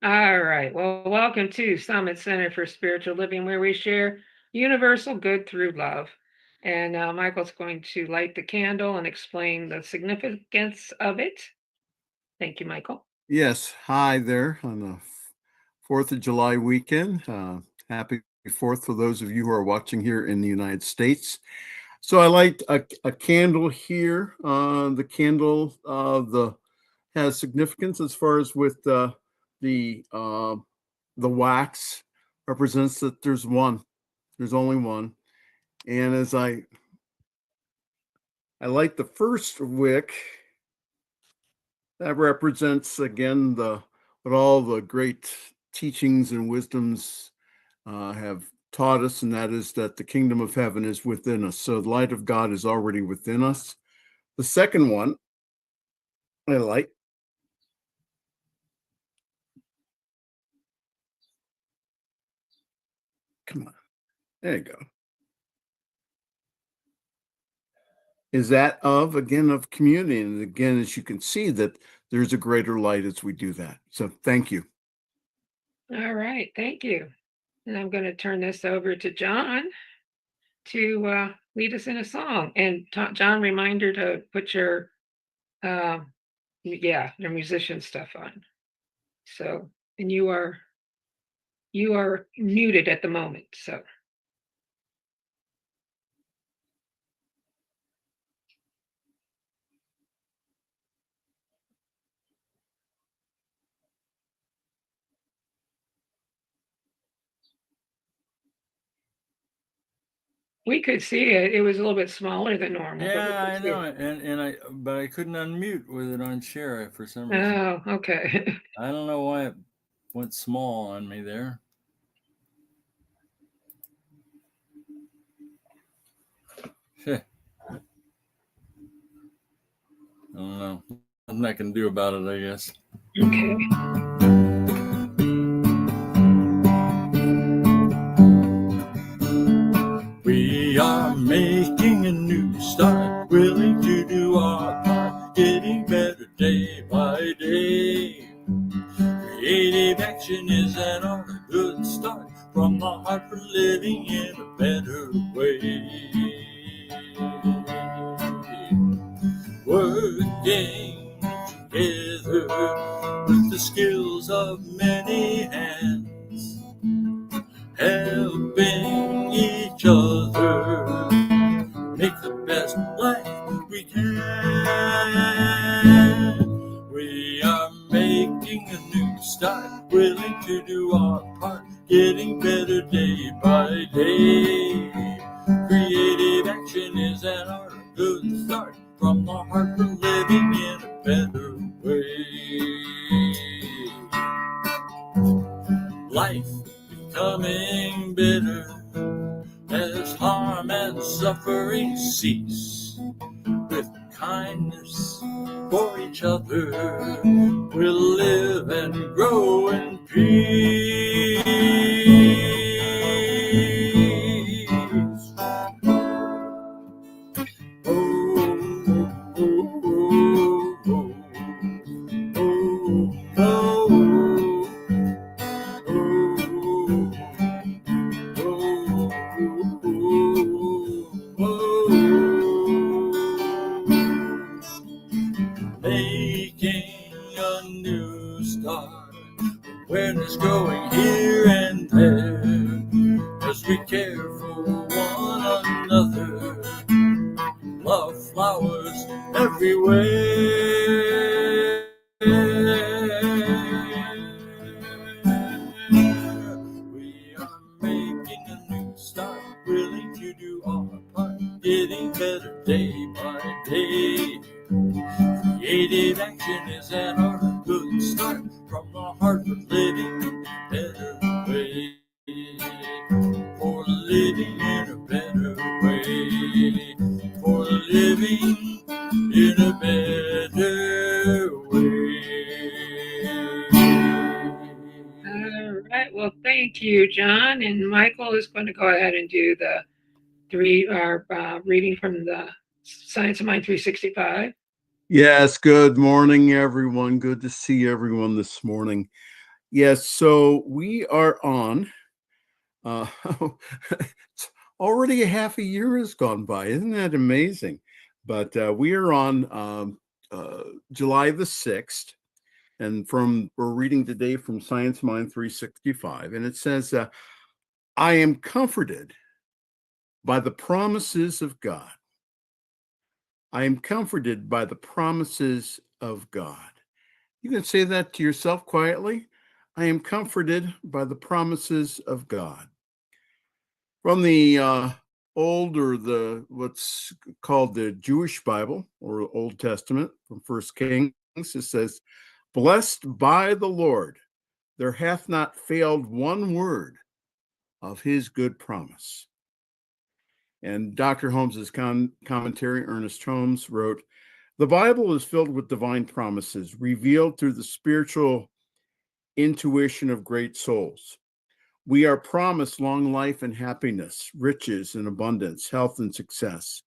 All right. Well, welcome to Summit Center for Spiritual Living, where we share universal good through love. And Michael's going to light the candle and explain the significance of it. Thank you, Michael. Yes, hi there on the 4th of July weekend. Happy 4th for those of you who are watching here in the United States. So I light a candle here. The candle has significance as far as with the wax represents that there's only one. And as I light the first wick, that represents again what all the great teachings and wisdoms have taught us, and that is that the kingdom of heaven is within us. So the light of God is already within us. The second one I light come on, there you go, is that of community. And again, as you can see, that there's a greater light as we do that. So thank you. All right. Thank you. And I'm going to turn this over to John to lead us in a song. And John, reminder to put your musician stuff on. So, and you are muted at the moment. So. We could see it. It was a little bit smaller than normal. Yeah, I know, but I couldn't unmute with it on share for some reason. Oh, okay. I don't know why it went small on me there. I don't know. Nothing I can do about it, I guess. Okay. We are making a new start, willing to do our part, getting better day by day. Creative action is an art, a good start, from the heart for living in a better way. Working together with the skills of many hands, helping each other make the best life we can. We are making a new start, willing to do our part, getting better day by day. Creative action is an art, a good start, from the heart for living in a better way. Life becoming better as harm and suffering cease. With kindness for each other, we'll live and grow in peace. Making a new start, awareness growing here and there, as we care for one another, love flowers everywhere. We are making a new start, willing to do our part, getting better day by day. Creative action is an art, a good start, from the heart for living in a better way. For living in a better way. For living in a better way. All right. Well, thank you, John. And Michael is going to go ahead and do the reading from the Science of Mind 365. Yes, good morning, everyone. Good to see everyone this morning. Yes, so we are on. Uh, it's already a half a year has gone by. Isn't that amazing? But we are on July the 6th. And we're reading today from Science Mind 365. And it says, I am comforted by the promises of God. I am comforted by the promises of God. You can say that to yourself quietly. I am comforted by the promises of God. From the what's called the Jewish Bible or Old Testament from First Kings, it says, blessed by the Lord, there hath not failed one word of his good promise. And Dr. Holmes's commentary, Ernest Holmes, wrote, the Bible is filled with divine promises revealed through the spiritual intuition of great souls. We are promised long life and happiness, riches and abundance, health and success.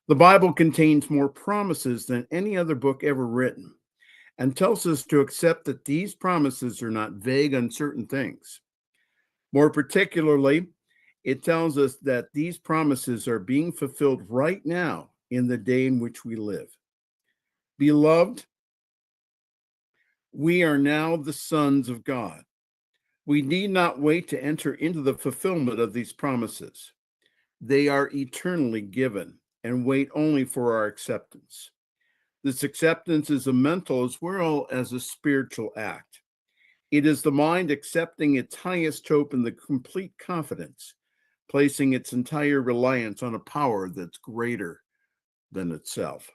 The Bible contains more promises than any other book ever written and tells us to accept that these promises are not vague, uncertain things. More particularly, it tells us that these promises are being fulfilled right now in the day in which we live. Beloved, we are now the sons of God. We need not wait to enter into the fulfillment of these promises. They are eternally given and wait only for our acceptance. This acceptance is a mental as well as a spiritual act. It is the mind accepting its highest hope in the complete confidence, placing its entire reliance on a power that's greater than itself.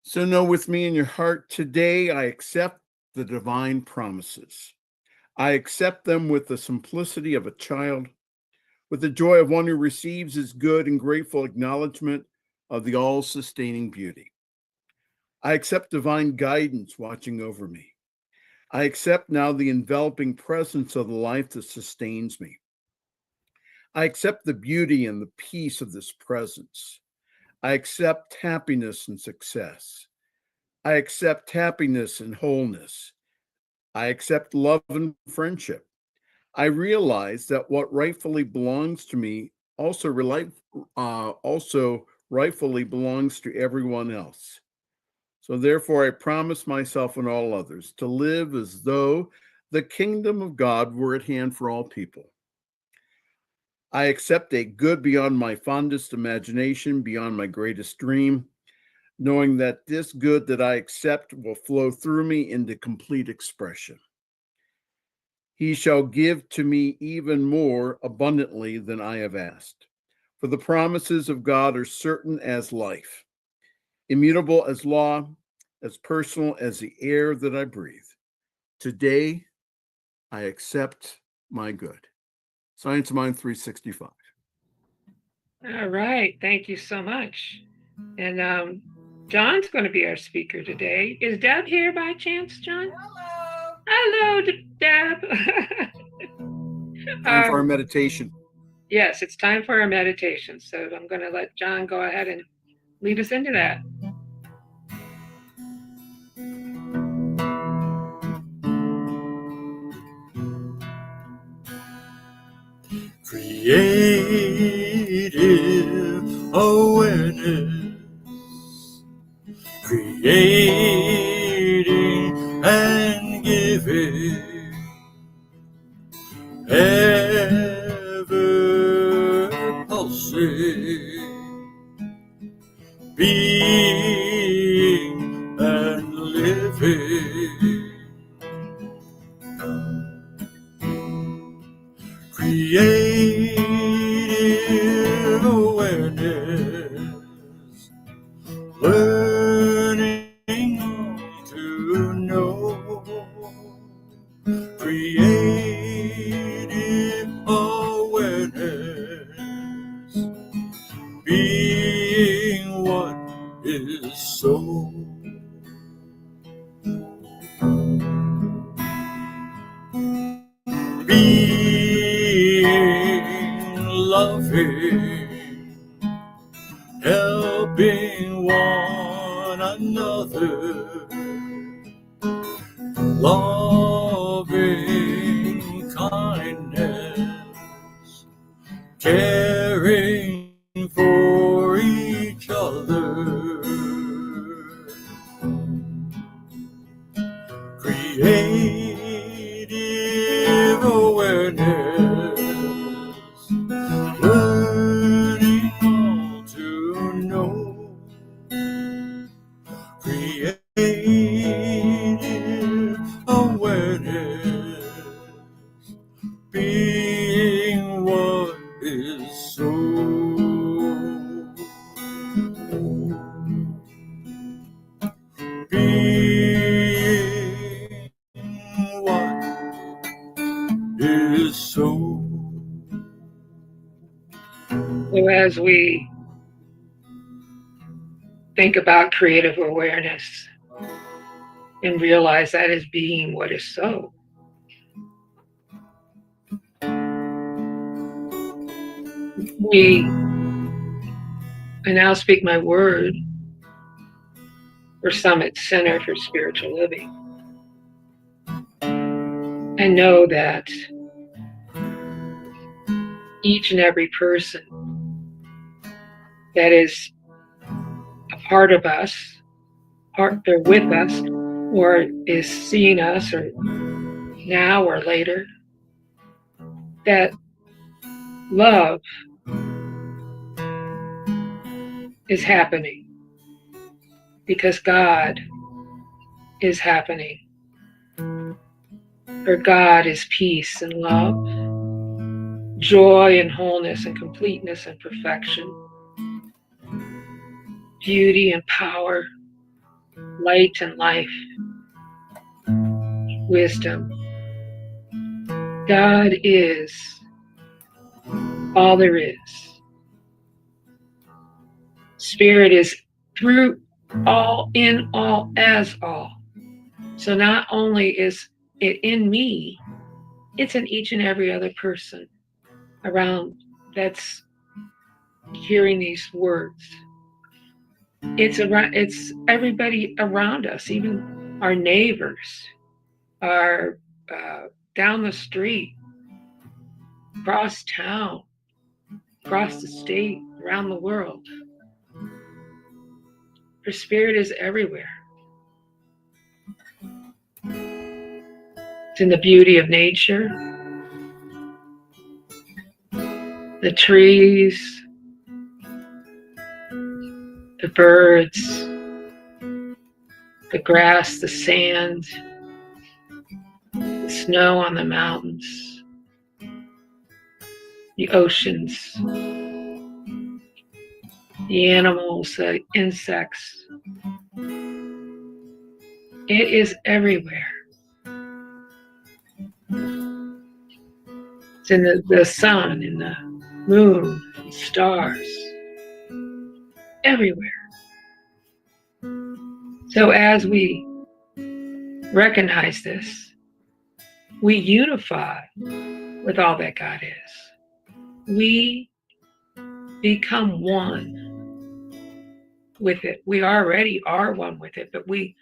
So know with me in your heart, today I accept the divine promises. I accept them with the simplicity of a child, with the joy of one who receives his good and grateful acknowledgement of the all-sustaining beauty. I accept divine guidance watching over me. I accept now the enveloping presence of the life that sustains me. I accept the beauty and the peace of this presence. I accept happiness and success. I accept happiness and wholeness. I accept love and friendship. I realize that what rightfully belongs to me also rightfully belongs to everyone else. So therefore, I promise myself and all others to live as though the kingdom of God were at hand for all people. I accept a good beyond my fondest imagination, beyond my greatest dream, knowing that this good that I accept will flow through me into complete expression. He shall give to me even more abundantly than I have asked. For the promises of God are certain as life, immutable as law, as personal as the air that I breathe. Today, I accept my good. Science Mind 365. All right. Thank you so much. And John's going to be our speaker today. Is Deb here by chance, John? Hello, Deb. Time for our meditation. Yes, it's time for our meditation. So I'm going to let John go ahead and lead us into that. Creative awareness, creating and giving, ever pulsing, being and living. Creative awareness, learning to know. Creative awareness, being what is so. Being loving, helping one another, loving kindness, caring for each other, creative awareness, learning all to know, creative awareness, being what is so. Being what is so. So as we think about creative awareness and realize that is being what is so, I now speak my word for Summit Center for Spiritual Living. I know that each and every person that is a part of us, they're with us, or is seeing us, or now or later, that love is happening because God is happening. For God is peace and love, joy and wholeness and completeness and perfection, beauty and power, light and life, wisdom. God is all there is. Spirit is through all, in all, as all. So not only is it in me, it's in each and every other person around that's hearing these words. It's everybody around us, even our neighbors, our down the street, across town, across the state, around the world. Her spirit is everywhere. It's in the beauty of nature, the trees, the birds, the grass, the sand, the snow on the mountains, the oceans, the animals, the insects. It is everywhere. It's in the sun, in the moon, the stars, everywhere. So as we recognize this, we unify with all that God is. We become one with it. We already are one with it, but we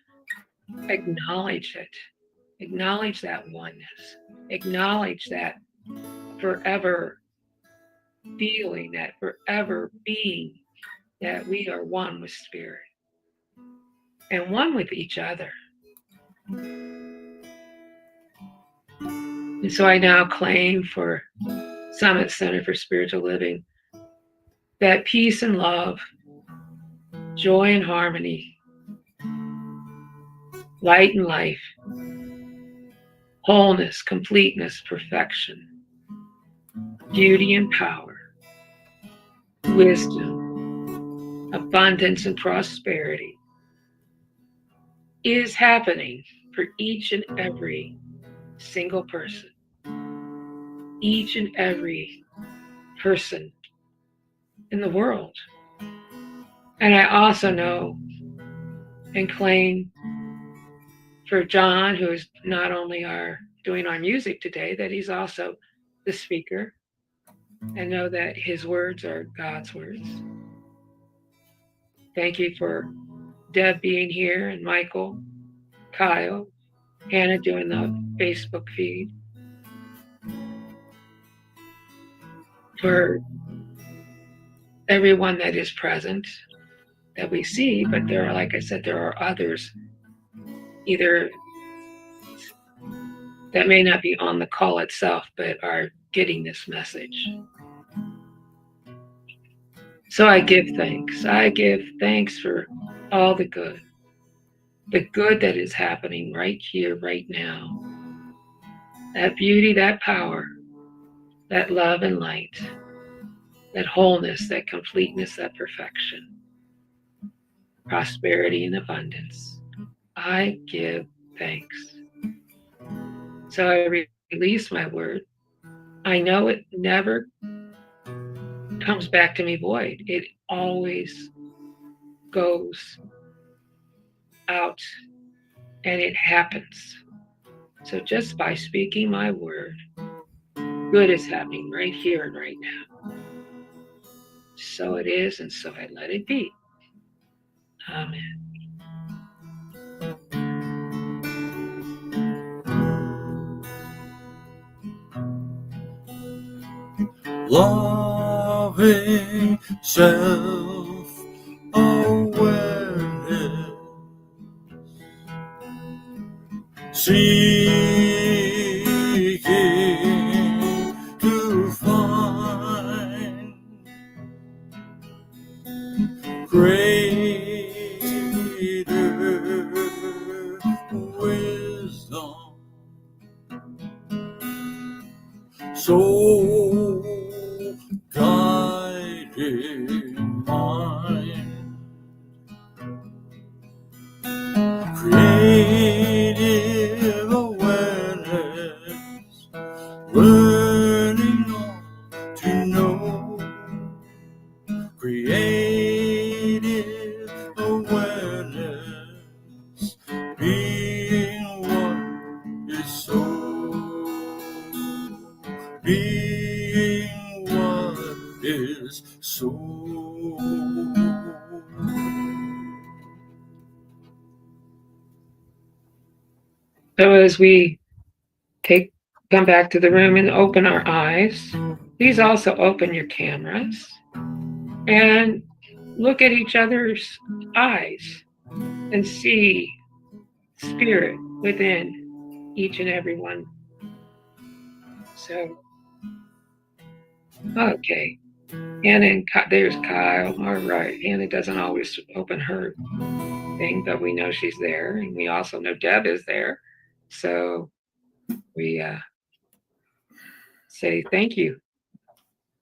acknowledge it. Acknowledge that oneness. Acknowledge that forever feeling, that forever being, that we are one with Spirit and one with each other. And so I now claim for Summit Center for Spiritual Living that peace and love, joy and harmony, light and life, wholeness, completeness, perfection, beauty and power, wisdom, abundance and prosperity is happening for each and every single person. Each and every person in the world. And I also know and claim for John, who is not only doing our music today, that he's also the speaker, and know that his words are God's words. Thank you for Deb being here, and Michael, Kyle, Hannah doing the Facebook feed. For everyone that is present that we see, but there are, like I said, there are others either that may not be on the call itself, but are getting this message. So I give thanks. I give thanks for all the good that is happening right here, right now. That beauty, that power, that love and light, that wholeness, that completeness, that perfection, prosperity and abundance. I give thanks. So I release my word. I know it never comes back to me void. It always goes out and it happens. So just by speaking my word, good is happening right here and right now. So it is, and so I let it be. Amen. Loving self-awareness, seeking to find greater wisdom, so guided mind, creative awareness, learning all to know, creative awareness, being what is so, being what is so. So as we come back to the room and open our eyes, please also open your cameras and look at each other's eyes and see spirit within each and every one. So, okay. Hannah and there's Kyle. All right. Hannah doesn't always open her thing, but we know she's there. And we also know Deb is there. So we say thank you.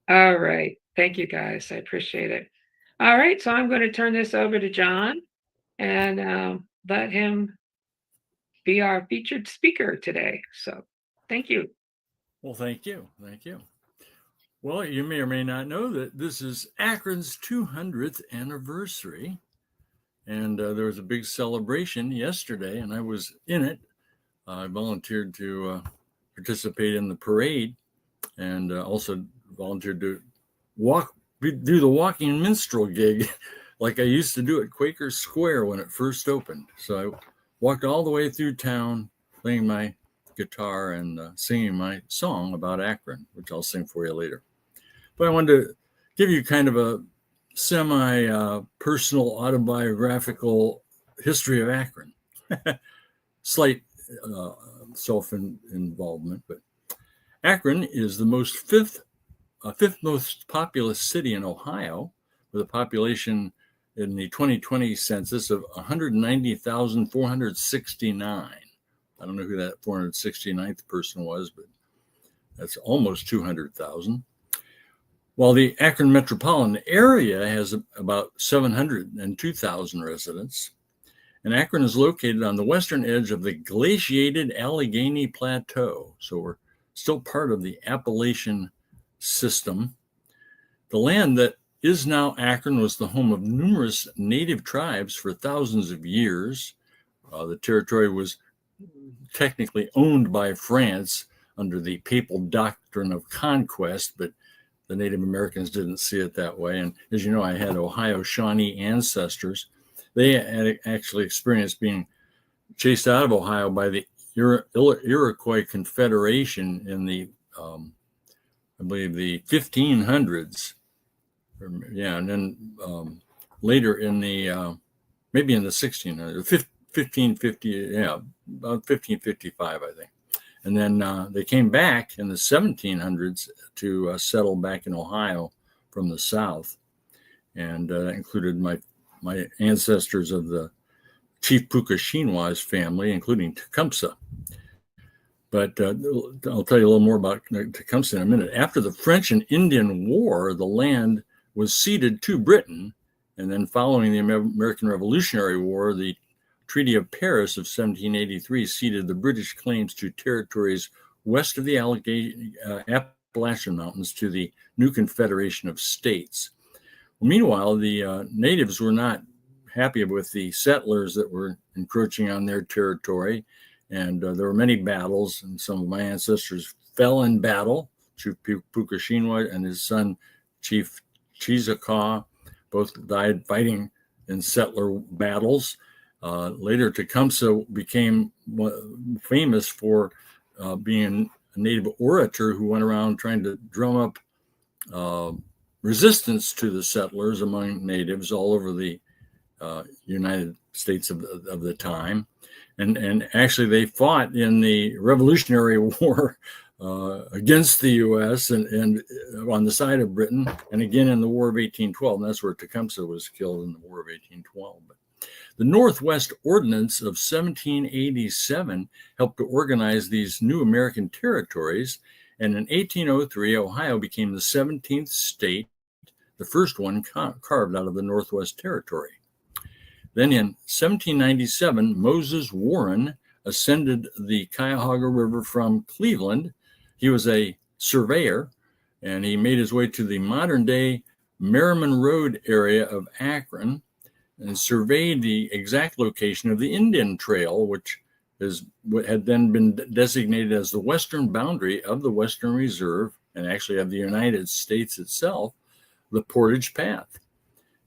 All right. Thank you, guys. I appreciate it. All right. So I'm going to turn this over to John and let him be our featured speaker today. So thank you. Well, thank you. Thank you. Well, you may or may not know that this is Akron's 200th anniversary. And there was a big celebration yesterday, and I was in it. I volunteered to participate in the parade and also volunteered to do the walking minstrel gig like I used to do at Quaker Square when it first opened. So I walked all the way through town playing my guitar and singing my song about Akron, which I'll sing for you later. But I wanted to give you kind of a semi-personal autobiographical history of Akron. Slight self-involvement, but Akron is the fifth most populous city in Ohio, with a population in the 2020 census of 190,469. I don't know who that 469th person was, but that's almost 200,000. While the Akron metropolitan area has about 702,000 residents, and Akron is located on the western edge of the glaciated Allegheny Plateau. So we're still part of the Appalachian system. The land that is now Akron was the home of numerous native tribes for thousands of years. The territory was technically owned by France under the papal doctrine of conquest, but the Native Americans didn't see it that way. And as you know, I had Ohio Shawnee ancestors. They had actually experienced being chased out of Ohio by the Iroquois Confederation in the, I believe, the 1500s. Yeah, and then later in the, maybe in the 1600s, 1550, yeah, about 1555, I think. And then they came back in the 1700s to settle back in Ohio from the south, and that included my ancestors of the Chief Pucashinwa's family, including Tecumseh. But I'll tell you a little more about Tecumseh in a minute. After the French and Indian War, the land was ceded to Britain. And then following the American Revolutionary War, the Treaty of Paris of 1783 ceded the British claims to territories west of the Appalachian Mountains to the new Confederation of States. Well, meanwhile, the natives were not happy with the settlers that were encroaching on their territory. And there were many battles, and some of my ancestors fell in battle. Chief Pucashinwa and his son, Chief Cheesecaw, both died fighting in settler battles. Later, Tecumseh became famous for being a native orator who went around trying to drum up resistance to the settlers among natives all over the United States of the time. And actually, they fought in the Revolutionary War against the U.S. and on the side of Britain, and again in the War of 1812. And that's where Tecumseh was killed in the War of 1812. But the Northwest Ordinance of 1787 helped to organize these new American territories. And in 1803, Ohio became the 17th state, the first one carved out of the Northwest Territory. Then in 1797, Moses Warren ascended the Cuyahoga River from Cleveland. He was a surveyor, and he made his way to the modern-day Merriman Road area of Akron and surveyed the exact location of the Indian Trail, which had then been designated as the western boundary of the Western Reserve and actually of the United States itself, the Portage Path.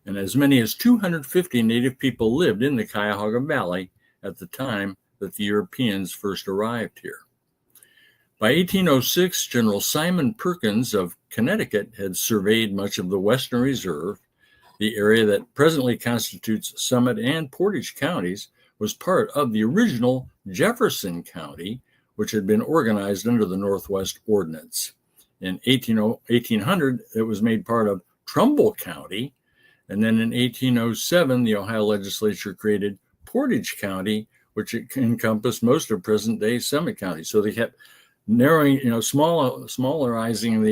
And as many as 250 native people lived in the Cuyahoga Valley at the time that the Europeans first arrived here. By 1806, General Simon Perkins of Connecticut had surveyed much of the Western Reserve. The area that presently constitutes Summit and Portage counties was part of the original Jefferson County, which had been organized under the Northwest Ordinance. In 1800, it was made part of Trumbull County. And then in 1807, the Ohio legislature created Portage County, which encompassed most of present-day Summit County. So they kept narrowing, smallerizing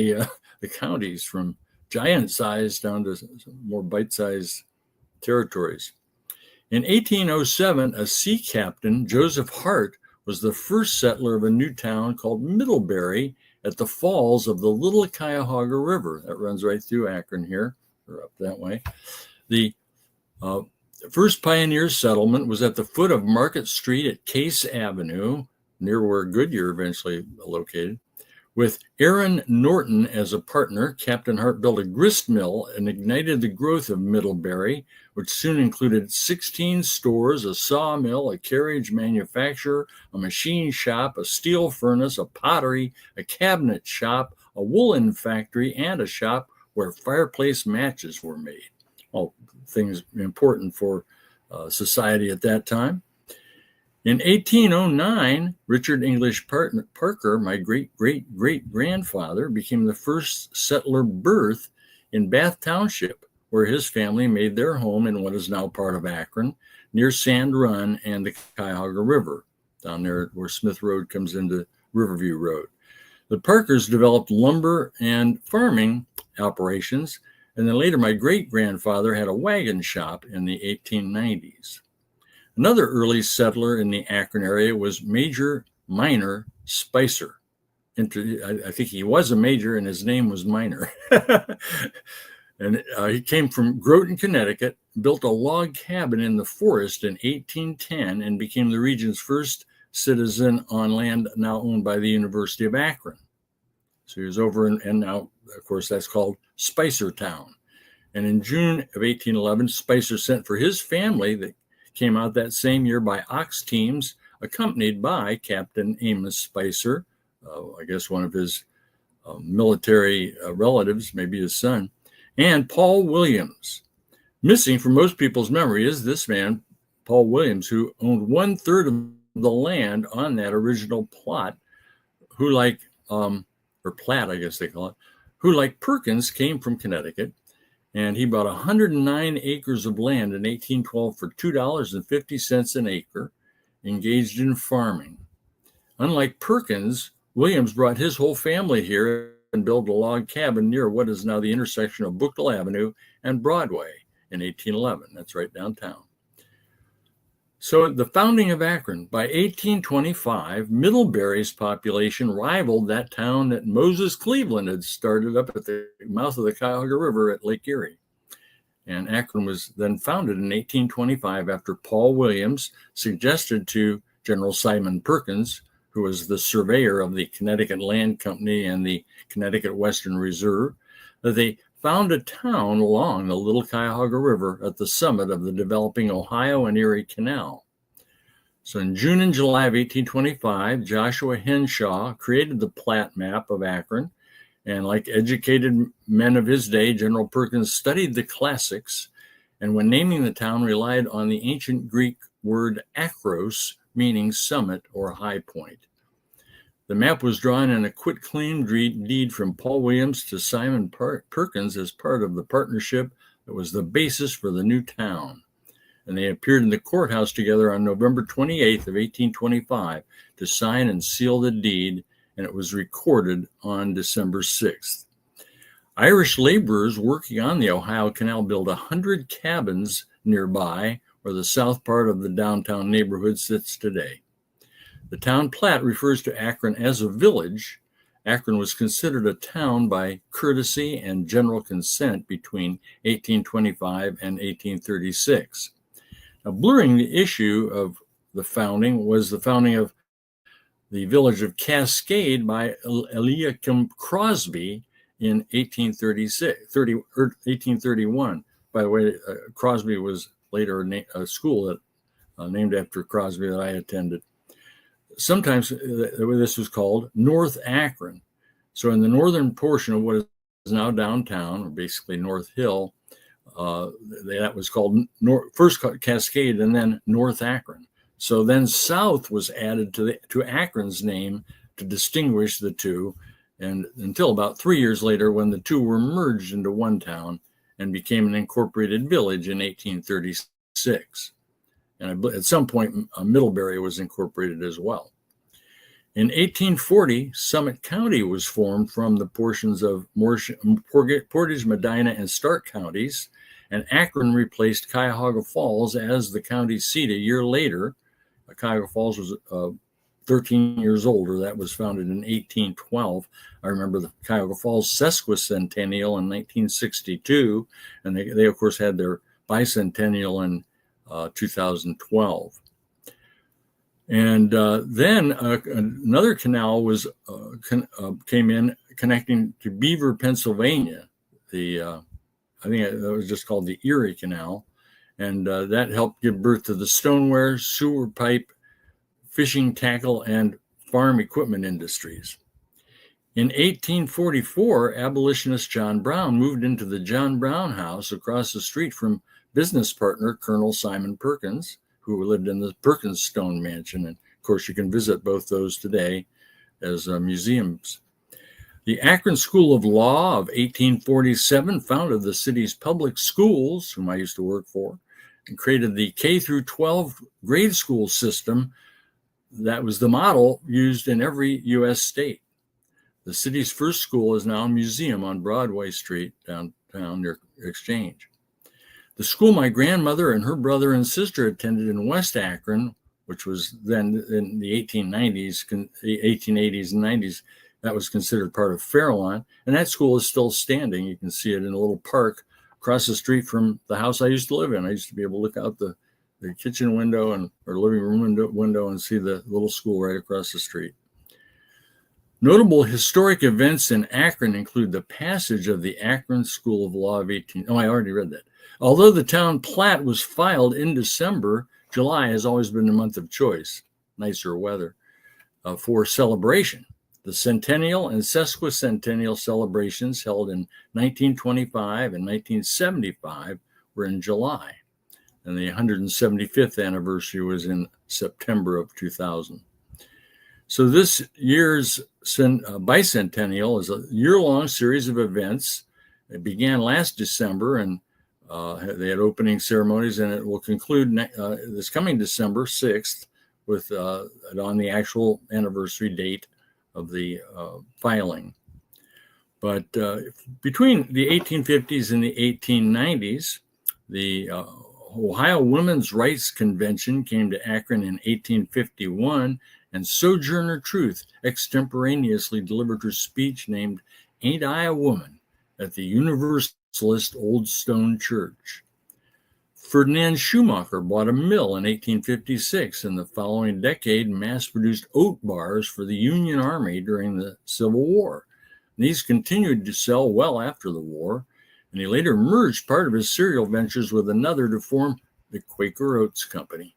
the counties from giant size down to more bite-sized territories. In 1807, a sea captain, Joseph Hart, was the first settler of a new town called Middlebury at the falls of the Little Cuyahoga River. That runs right through Akron here, or up that way. The first pioneer settlement was at the foot of Market Street at Case Avenue, near where Goodyear eventually located. With Aaron Norton as a partner, Captain Hart built a grist mill and ignited the growth of Middlebury, which soon included 16 stores, a sawmill, a carriage manufacturer, a machine shop, a steel furnace, a pottery, a cabinet shop, a woolen factory, and a shop where fireplace matches were made. All things important for society at that time. In 1809, Richard English Parker, my great-great-great-grandfather, became the first settler birth in Bath Township, where his family made their home in what is now part of Akron, near Sand Run and the Cuyahoga River, down there where Smith Road comes into Riverview Road. The Parkers developed lumber and farming operations, and then later my great-grandfather had a wagon shop in the 1890s. Another early settler in the Akron area was Major Minor Spicer. I think he was a major and his name was Minor. And he came from Groton, Connecticut, built a log cabin in the forest in 1810 and became the region's first citizen on land now owned by the University of Akron. So he was over and now, of course, that's called Spicertown. And in June of 1811, Spicer sent for his family that came out that same year by ox teams accompanied by Captain Amos Spicer, I guess one of his military relatives, maybe his son, and Paul Williams. Missing from most people's memory is this man, Paul Williams, who owned 1/3 of the land on that original plot, who like, or plat, I guess they call it, who like Perkins came from Connecticut, and he bought 109 acres of land in 1812 for $2.50 an acre, engaged in farming. Unlike Perkins, Williams brought his whole family here and built a log cabin near what is now the intersection of Bookdale Avenue and Broadway in 1811. That's right downtown. So the founding of Akron, by 1825, Middlebury's population rivaled that town that Moses Cleveland had started up at the mouth of the Cuyahoga River at Lake Erie. And Akron was then founded in 1825 after Paul Williams suggested to General Simon Perkins, who was the surveyor of the Connecticut Land Company and the Connecticut Western Reserve, that they found a town along the Little Cuyahoga River at the summit of the developing Ohio and Erie Canal. So in June and July of 1825, Joshua Henshaw created the plat map of Akron. And like educated men of his day, General Perkins studied the classics, and when naming the town, relied on the ancient Greek word akros, meaning summit or high point. The map was drawn in a quitclaim deed from Paul Williams to Simon Perkins as part of the partnership that was the basis for the new town. And they appeared in the courthouse together on November 28th of 1825 to sign and seal the deed, and it was recorded on December 6th. Irish laborers working on the Ohio Canal built 100 cabins nearby where the south part of the downtown neighborhood sits today. The town plat refers to Akron as a village. Akron was considered a town by courtesy and general consent between 1825 and 1836. Now, blurring the issue of the founding was the founding of the village of Cascade by Eliakim Crosby in 1831. By the way, Crosby was later a school that named after Crosby that I attended. Sometimes this was called North Akron. So in the northern portion of what is now downtown, or basically North Hill, that was called first Cascade and then North Akron. So then South was added to Akron's name to distinguish the two, and until about 3 years later when the two were merged into one town and became an incorporated village in 1836. And at some point, Middlebury was incorporated as well. In 1840, Summit County was formed from the portions of Portage, Medina, and Stark counties, and Akron replaced Cuyahoga Falls as the county seat a year later. Cuyahoga Falls was 13 years older. That was founded in 1812. I remember the Cuyahoga Falls sesquicentennial in 1962, and they of course had their bicentennial in 2012. And then another canal was came in connecting to Beaver, Pennsylvania. I think that was just called the Erie Canal, and that helped give birth to the stoneware, sewer pipe, fishing tackle, and farm equipment industries. In 1844, abolitionist John Brown moved into the John Brown House across the street from business partner Colonel Simon Perkins, who lived in the Perkins Stone Mansion. And of course, you can visit both those today as museums. The Akron School of Law of 1847 founded the city's public schools, whom I used to work for, and created the K through 12 grade school system that was the model used in every U.S. state. The city's first school is now a museum on Broadway Street downtown near Exchange. The school my grandmother and her brother and sister attended in West Akron, which was then in the 1880s and 90s, that was considered part of Fairlawn. And that school is still standing. You can see it in a little park across the street from the house I used to live in. I used to be able to look out the kitchen window or living room window and see the little school right across the street. Notable historic events in Akron include the passage of the Akron School of Law of I already read that. Although the town plat was filed in December, July has always been the month of choice. nicer weather, for celebration. The centennial and sesquicentennial celebrations held in 1925 and 1975 were in July, and the 175th anniversary was in September of 2000. So this year's bicentennial is a year-long series of events. It began last December, and they had opening ceremonies, and it will conclude this coming December 6th with on the actual anniversary date of the filing. But between the 1850s and the 1890s, the Ohio Women's Rights Convention came to Akron in 1851, and Sojourner Truth extemporaneously delivered her speech named "Ain't I a Woman" at the Universalist Old Stone Church. Ferdinand Schumacher bought a mill in 1856. In the following decade, mass-produced oat bars for the Union Army during the Civil War. These continued to sell well after the war, and he later merged part of his cereal ventures with another to form the Quaker Oats Company.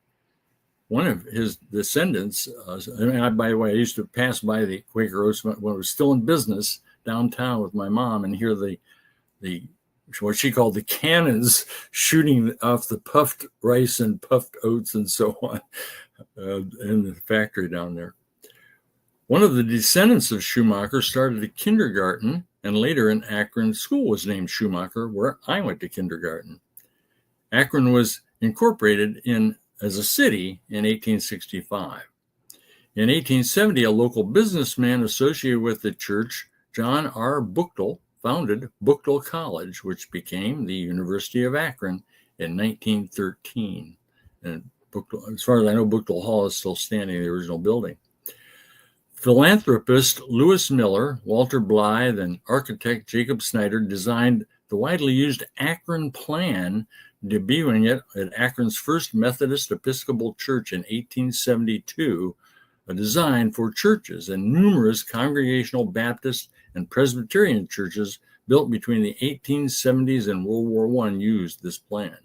One of his descendants, by the way, I used to pass by the Quaker Oats when it was still in business downtown with my mom and hear the what she called the cannons shooting off the puffed rice and puffed oats and so on in the factory down there. One of the descendants of Schumacher started a kindergarten, and later an Akron school was named Schumacher, where I went to kindergarten. Akron was incorporated as a city in 1865. In 1870, a local businessman associated with the church, John R. Buchtel, founded Buchtel College, which became the University of Akron in 1913. And Buchtel, as far as I know, Buchtel Hall is still standing in the original building. Philanthropist Lewis Miller, Walter Blythe, and architect Jacob Snyder designed the widely used Akron Plan, debuting it at Akron's First Methodist Episcopal Church in 1872, a design for churches, and numerous Congregational Baptist and Presbyterian churches built between the 1870s and World War I used this plan.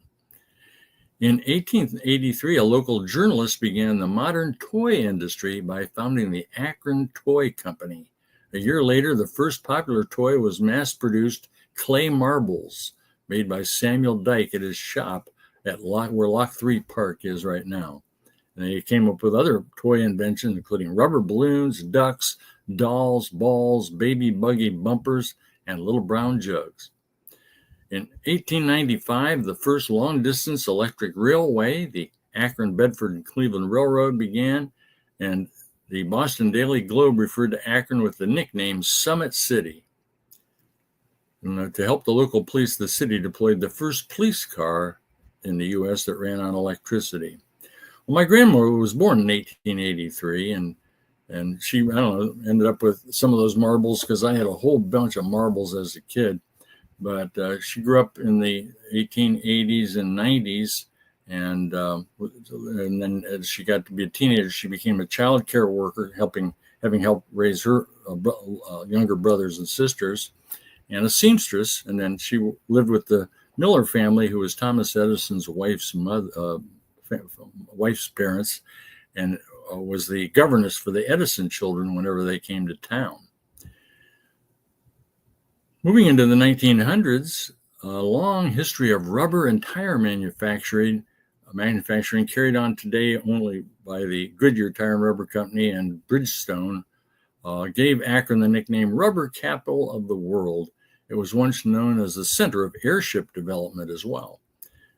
In 1883, a local journalist began the modern toy industry by founding the Akron Toy Company. A year later, the first popular toy was mass-produced clay marbles made by Samuel Dyke at his shop at where Lock 3 Park is right now. And they came up with other toy inventions, including rubber balloons, ducks, dolls, balls, baby buggy bumpers, and little brown jugs. In 1895, the first long-distance electric railway, the Akron, Bedford, and Cleveland Railroad, began, and the Boston Daily Globe referred to Akron with the nickname Summit City. And to help the local police, the city deployed the first police car in the U.S. that ran on electricity. Well, my grandmother was born in 1883, and she, I don't know, ended up with some of those marbles because I had a whole bunch of marbles as a kid. But she grew up in the 1880s and 90s, and then as she got to be a teenager, she became a child care worker, having helped raise her younger brothers and sisters, and a seamstress. And then she lived with the Miller family, who was Thomas Edison's wife's parents, and was the governess for the Edison children whenever they came to town. Moving into the 1900s, a long history of rubber and tire manufacturing carried on today only by the Goodyear Tire and Rubber Company and Bridgestone gave Akron the nickname Rubber Capital of the World. It was once known as the center of airship development as well.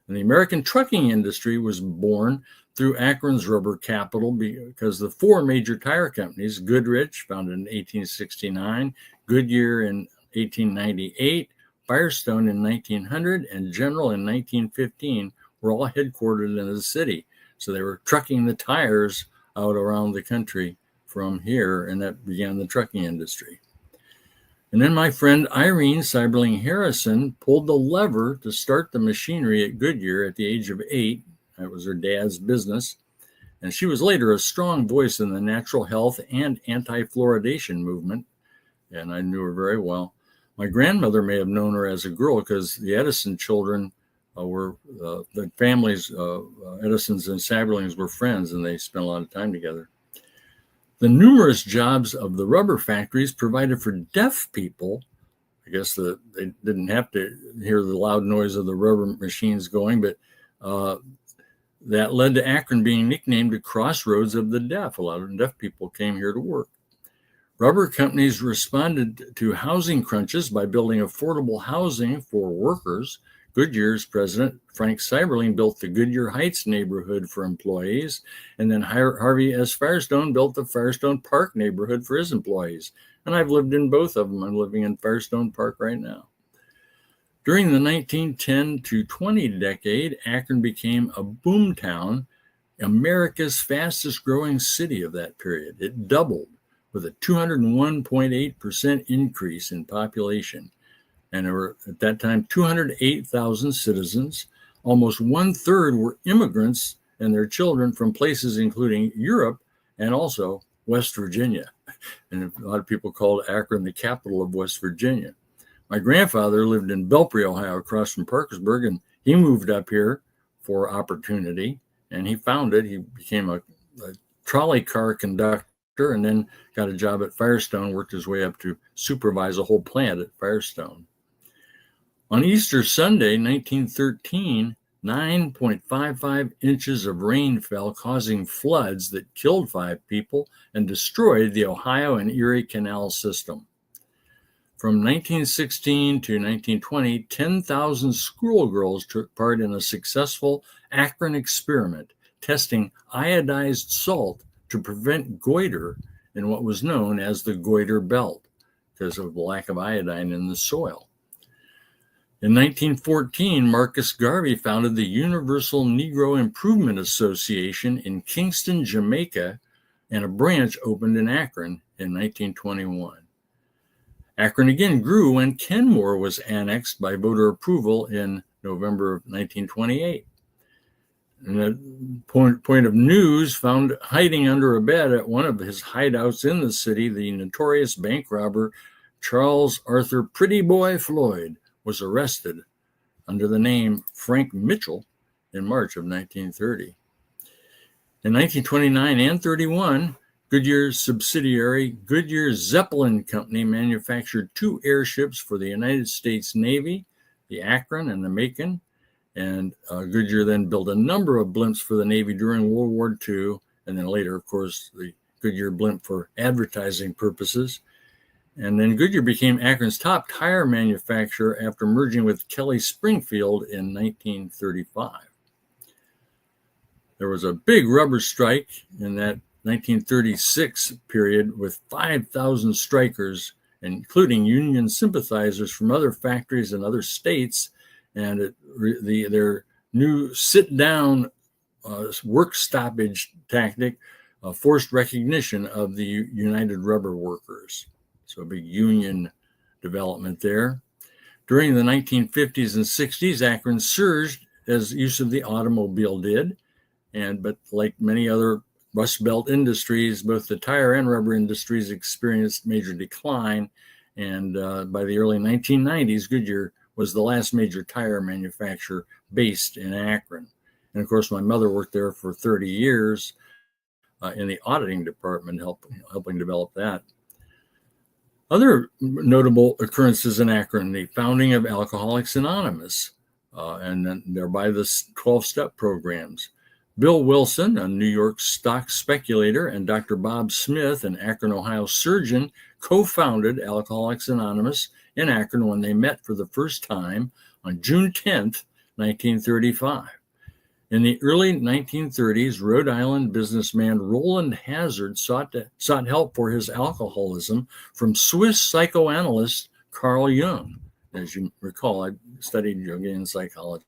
And the American trucking industry was born through Akron's rubber capital because the four major tire companies, Goodrich, founded in 1869, Goodyear in 1898, Firestone in 1900, and General in 1915 were all headquartered in the city. So they were trucking the tires out around the country from here, and that began the trucking industry. And then my friend Irene Seiberling Harrison pulled the lever to start the machinery at Goodyear at the age of 8. That was her dad's business. And she was later a strong voice in the natural health and anti-fluoridation movement, and I knew her very well. My grandmother may have known her as a girl because the Edison children the families, Edisons and Saberlings were friends, and they spent a lot of time together. The numerous jobs of the rubber factories provided for deaf people. I guess they didn't have to hear the loud noise of the rubber machines going, but that led to Akron being nicknamed the Crossroads of the Deaf. A lot of deaf people came here to work. Rubber companies responded to housing crunches by building affordable housing for workers. Goodyear's president, Frank Seiberling, built the Goodyear Heights neighborhood for employees, and then Harvey S. Firestone built the Firestone Park neighborhood for his employees. And I've lived in both of them. I'm living in Firestone Park right now. During the 1910 to 20 decade, Akron became a boom town, America's fastest growing city of that period. It doubled with a 201.8% increase in population. And there were, at that time, 208,000 citizens. Almost 1/3 were immigrants and their children from places including Europe and also West Virginia. And a lot of people called Akron the capital of West Virginia. My grandfather lived in Belpre, Ohio, across from Parkersburg, and he moved up here for opportunity, and he found it. He became a trolley car conductor and then got a job at Firestone, worked his way up to supervise a whole plant at Firestone. On Easter Sunday, 1913, 9.55 inches of rain fell, causing floods that killed 5 people and destroyed the Ohio and Erie Canal system. From 1916 to 1920, 10,000 schoolgirls took part in a successful Akron experiment, testing iodized salt to prevent goiter in what was known as the goiter belt because of the lack of iodine in the soil. In 1914, Marcus Garvey founded the Universal Negro Improvement Association in Kingston, Jamaica, and a branch opened in Akron in 1921. Akron again grew when Kenmore was annexed by voter approval in November of 1928. And a point of news, found hiding under a bed at one of his hideouts in the city, the notorious bank robber Charles Arthur Pretty Boy Floyd was arrested under the name Frank Mitchell in March of 1930. In 1929 and 31, Goodyear's subsidiary Goodyear Zeppelin Company manufactured 2 airships for the United States Navy, the Akron and the Macon, and Goodyear then built a number of blimps for the Navy during World War II, and then later, of course, the Goodyear blimp for advertising purposes. And then Goodyear became Akron's top tire manufacturer after merging with Kelly Springfield in 1935. There was a big rubber strike in that 1936 period with 5,000 strikers, including union sympathizers from other factories and other states, and their new sit-down work stoppage tactic forced recognition of the United Rubber Workers. So a big union development there. During the 1950s and 60s, Akron surged as use of the automobile did, but like many other Rust Belt industries, both the tire and rubber industries experienced major decline. And by the early 1990s, Goodyear was the last major tire manufacturer based in Akron. And of course, my mother worked there for 30 years in the auditing department, helping develop that. Other notable occurrences in Akron, the founding of Alcoholics Anonymous, and then thereby the 12-step programs. Bill Wilson, a New York stock speculator, and Dr. Bob Smith, an Akron, Ohio surgeon, co-founded Alcoholics Anonymous in Akron when they met for the first time on June 10th, 1935. In the early 1930s, Rhode Island businessman Roland Hazard sought help for his alcoholism from Swiss psychoanalyst Carl Jung. As you recall, I studied Jungian psychology.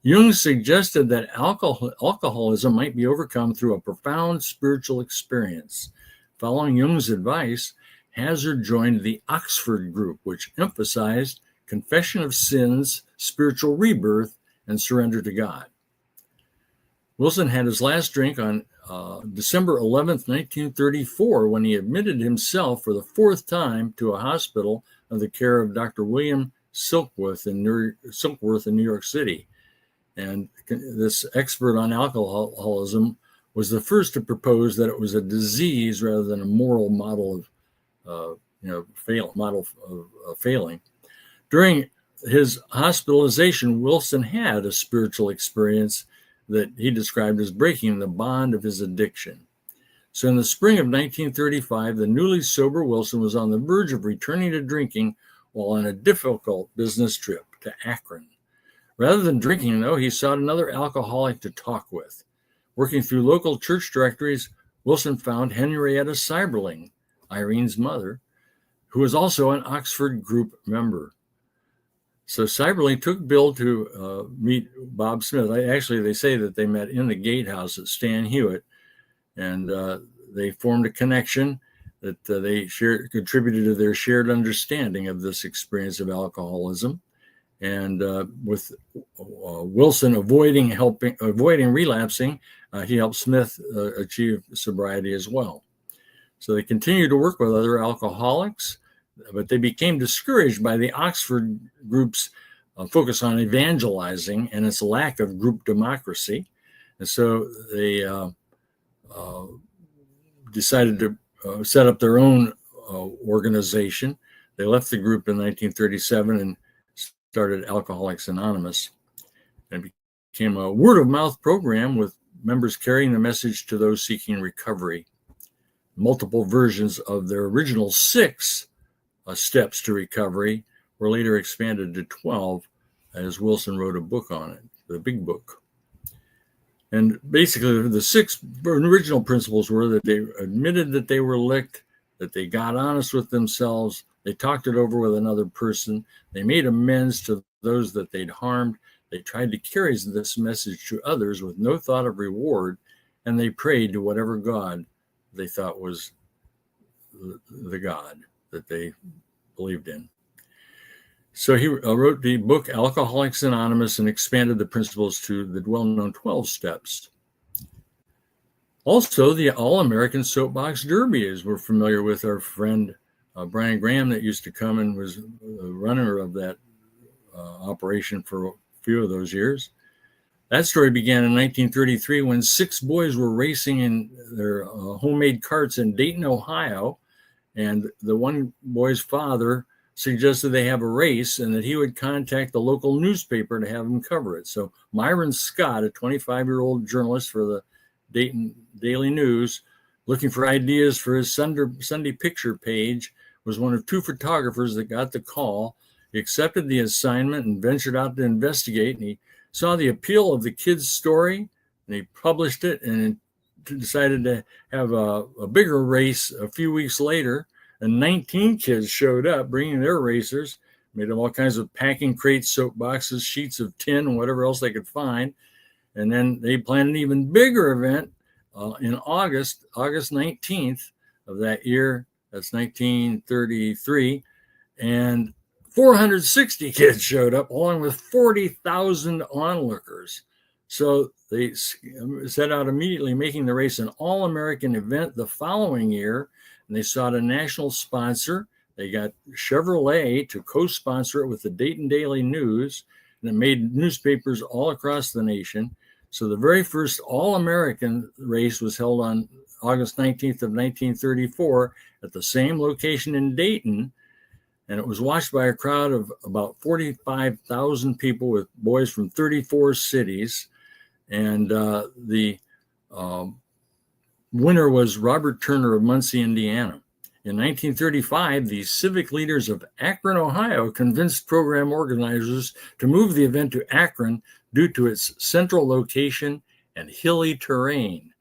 Jung suggested that alcoholism might be overcome through a profound spiritual experience. Following Jung's advice, Hazard joined the Oxford Group, which emphasized confession of sins, spiritual rebirth, and surrender to God. Wilson had his last drink on December 11th, 1934, when he admitted himself for the 4th time to a hospital under the care of Dr. William Silkworth in New York City. And this expert on alcoholism was the first to propose that it was a disease rather than a moral model of failing. During his hospitalization, Wilson had a spiritual experience that he described as breaking the bond of his addiction. So in the spring of 1935, the newly sober Wilson was on the verge of returning to drinking while on a difficult business trip to Akron. Rather than drinking, though, he sought another alcoholic to talk with. Working through local church directories, Wilson found Henrietta Seiberling, Irene's mother, who was also an Oxford group member. So Seiberling took Bill to meet Bob Smith. They say that they met in the gatehouse at Stan Hewitt, and they formed a connection that they contributed to their shared understanding of this experience of alcoholism. And with Wilson avoiding relapsing, he helped Smith achieve sobriety as well. So they continued to work with other alcoholics, but they became discouraged by the Oxford group's focus on evangelizing and its lack of group democracy. And so they decided to set up their own organization. They left the group in 1937 and started Alcoholics Anonymous, and became a word-of-mouth program with members carrying the message to those seeking recovery. Multiple versions of their original 6 steps to recovery were later expanded to 12 as Wilson wrote a book on it, the Big Book. And basically the 6 original principles were that they admitted that they were licked, that they got honest with themselves, they talked it over with another person, they made amends to those that they'd harmed, they tried to carry this message to others with no thought of reward, and they prayed to whatever God they thought was the God that they believed in. So he wrote the book Alcoholics Anonymous and expanded the principles to the well-known 12 steps. Also, the All-American Soapbox Derby, as we're familiar with our friend Brian Graham that used to come and was the runner of that operation for a few of those years. That story began in 1933 when 6 boys were racing in their homemade carts in Dayton, Ohio, and the one boy's father suggested they have a race and that he would contact the local newspaper to have them cover it. So Myron Scott, a 25-year-old journalist for the Dayton Daily News, looking for ideas for his Sunday picture page, was one of 2 photographers that got the call. He accepted the assignment and ventured out to investigate, and he saw the appeal of the kid's story, and he published it and decided to have a bigger race a few weeks later. And 19 kids showed up bringing their racers, made them all kinds of packing crates, soap boxes, sheets of tin, and whatever else they could find. And then they planned an even bigger event in August 19th of that year. That's 1933. And 460 kids showed up, along with 40,000 onlookers. So they set out immediately, making the race an all-American event the following year. And they sought a national sponsor. They got Chevrolet to co-sponsor it with the Dayton Daily News, and it made newspapers all across the nation. So the very first all-American race was held on August 19th of 1934 at the same location in Dayton. And it was watched by a crowd of about 45,000 people with boys from 34 cities. And the winner was Robert Turner of Muncie, Indiana. In 1935, the civic leaders of Akron, Ohio, convinced program organizers to move the event to Akron due to its central location and hilly terrain.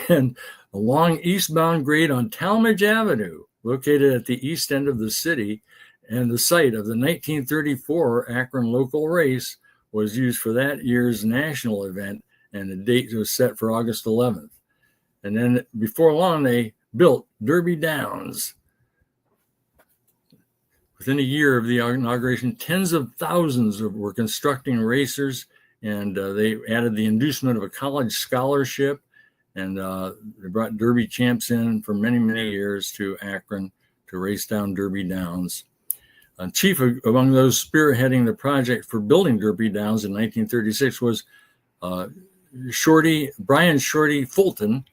And a long eastbound grade on Talmadge Avenue, located at the east end of the city, and the site of the 1934 Akron local race, was used for that year's national event, and the date was set for August 11th. And then before long, they built Derby Downs. Within a year of the inauguration, tens of thousands were constructing racers, and they added the inducement of a college scholarship, and they brought Derby champs in for many, many years to Akron to race down Derby Downs. Chief among those spearheading the project for building Derby Downs in 1936 was Brian Shorty Fulton,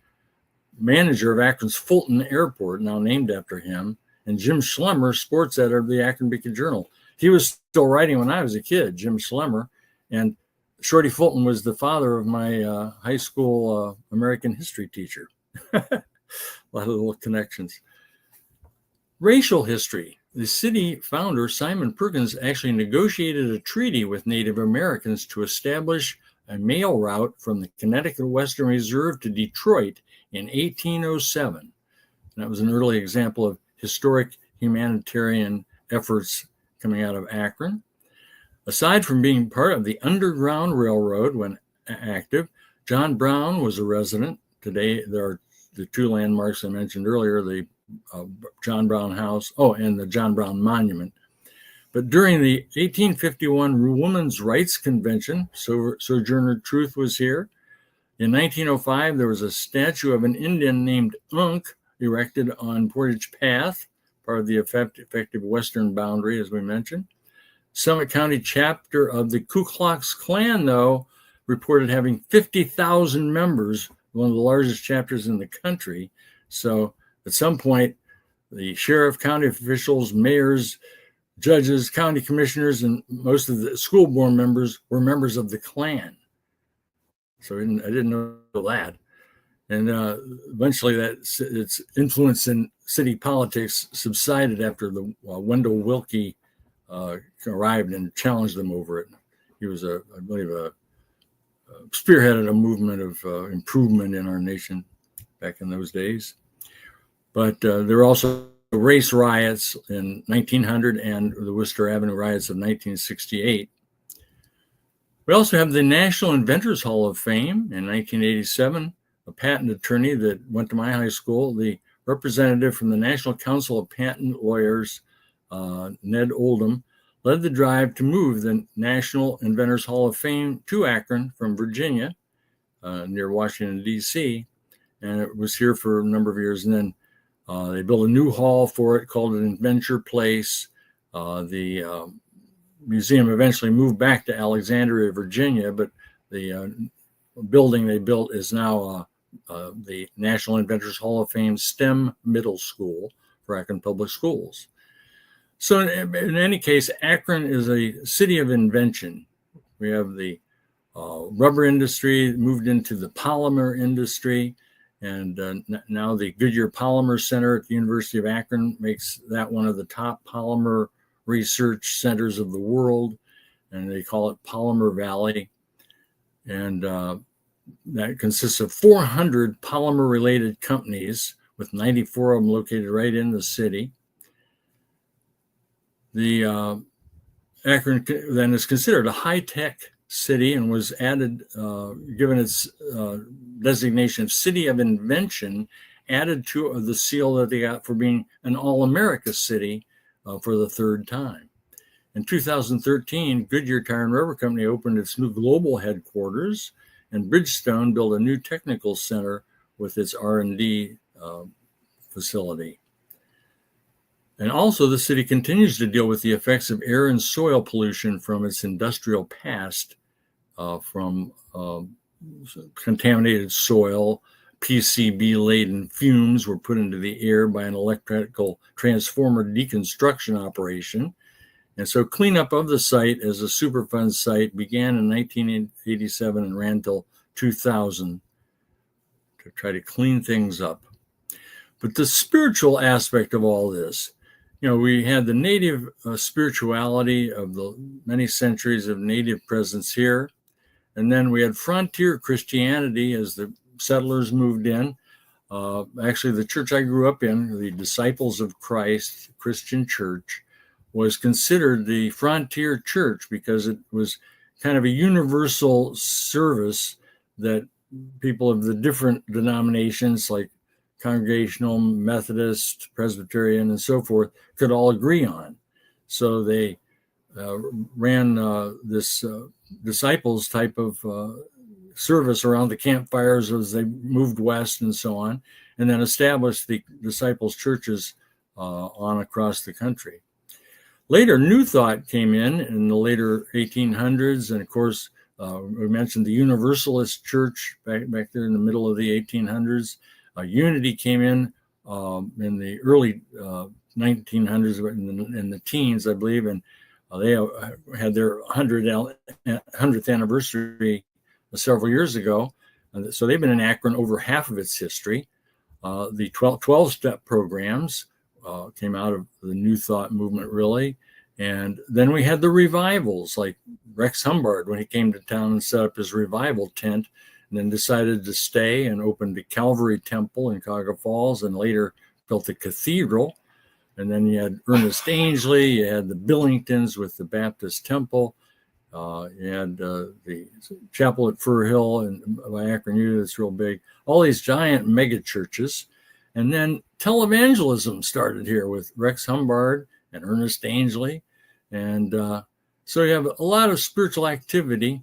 manager of Akron's Fulton Airport, now named after him, and Jim Schlemmer, sports editor of the Akron Beacon Journal. He was still writing when I was a kid, Jim Schlemmer, and Shorty Fulton was the father of my high school American history teacher. A lot of little connections. Racial history. The city founder, Simon Perkins, actually negotiated a treaty with Native Americans to establish a mail route from the Connecticut Western Reserve to Detroit in 1807. And that was an early example of historic humanitarian efforts coming out of Akron. Aside from being part of the Underground Railroad when active, John Brown was a resident. Today, there are the two landmarks I mentioned earlier, the John Brown House, and the John Brown Monument. But during the 1851 Women's Rights Convention, Sojourner Truth was here. In 1905, there was a statue of an Indian named Unk erected on Portage Path, part of the effective western boundary, as we mentioned. Summit County chapter of the Ku Klux Klan, though, reported having 50,000 members, one of the largest chapters in the country. So at some point, the sheriff, county officials, mayors, judges, county commissioners, and most of the school board members were members of the Klan. So I didn't know that. And eventually its influence in city politics subsided after the Wendell Willkie arrived and challenged them over it. He was, I believe, spearheaded a movement of improvement in our nation back in those days. But there were also race riots in 1900 and the Worcester Avenue riots of 1968. We also have the National Inventors Hall of Fame in 1987, a patent attorney that went to my high school, the representative from the National Council of Patent Lawyers, Ned Oldham, led the drive to move the National Inventors Hall of Fame to Akron from Virginia, near Washington, D.C., and it was here for a number of years. And then they built a new hall for it called an Adventure Place. The museum eventually moved back to Alexandria, Virginia, but the building they built is now the National Inventors Hall of Fame STEM Middle School for Akron Public Schools. So in any case, Akron is a city of invention. We have the rubber industry moved into the polymer industry, and now the Goodyear Polymer Center at the University of Akron makes that one of the top polymer research centers of the world, and they call it Polymer Valley. And that consists of 400 polymer-related companies, with 94 of them located right in the city. The Akron then is considered a high-tech city and was added, given its designation of City of Invention, added to the seal that they got for being an All-America city for the third time. In 2013, Goodyear Tire and Rubber Company opened its new global headquarters, and Bridgestone built a new technical center with its R&D facility. And also, the city continues to deal with the effects of air and soil pollution from its industrial past, from contaminated soil. PCB-laden fumes were put into the air by an electrical transformer deconstruction operation. And so cleanup of the site as a Superfund site began in 1987 and ran till 2000 to try to clean things up. But the spiritual aspect of all this, we had the native spirituality of the many centuries of native presence here. And then we had frontier Christianity as the settlers moved in. Actually, the church I grew up in, the Disciples of Christ Christian Church, was considered the frontier church because it was kind of a universal service that people of the different denominations like Congregational, Methodist, Presbyterian, and so forth could all agree on. So they ran this disciples type of service around the campfires as they moved west and so on, and then established the disciples churches on across the country. Later, New Thought came in the later 1800s, and of course, we mentioned the Universalist Church back there in the middle of the 1800s. Unity came in the early 1900s, in the teens, I believe, and they had their 100th anniversary several years ago. So they've been in Akron over half of its history. The 12-step programs came out of the New Thought movement, really. And then we had the revivals, like Rex Humbard, when he came to town and set up his revival tent, and then decided to stay and opened the Calvary Temple in Cuyahoga Falls, and later built the cathedral. And then you had Ernest Angley, you had the Billingtons with the Baptist Temple, you had the chapel at Fur Hill and by Akron U, that's real big. All these giant mega churches. And then televangelism started here with Rex Humbard and Ernest Angley. And so you have a lot of spiritual activity,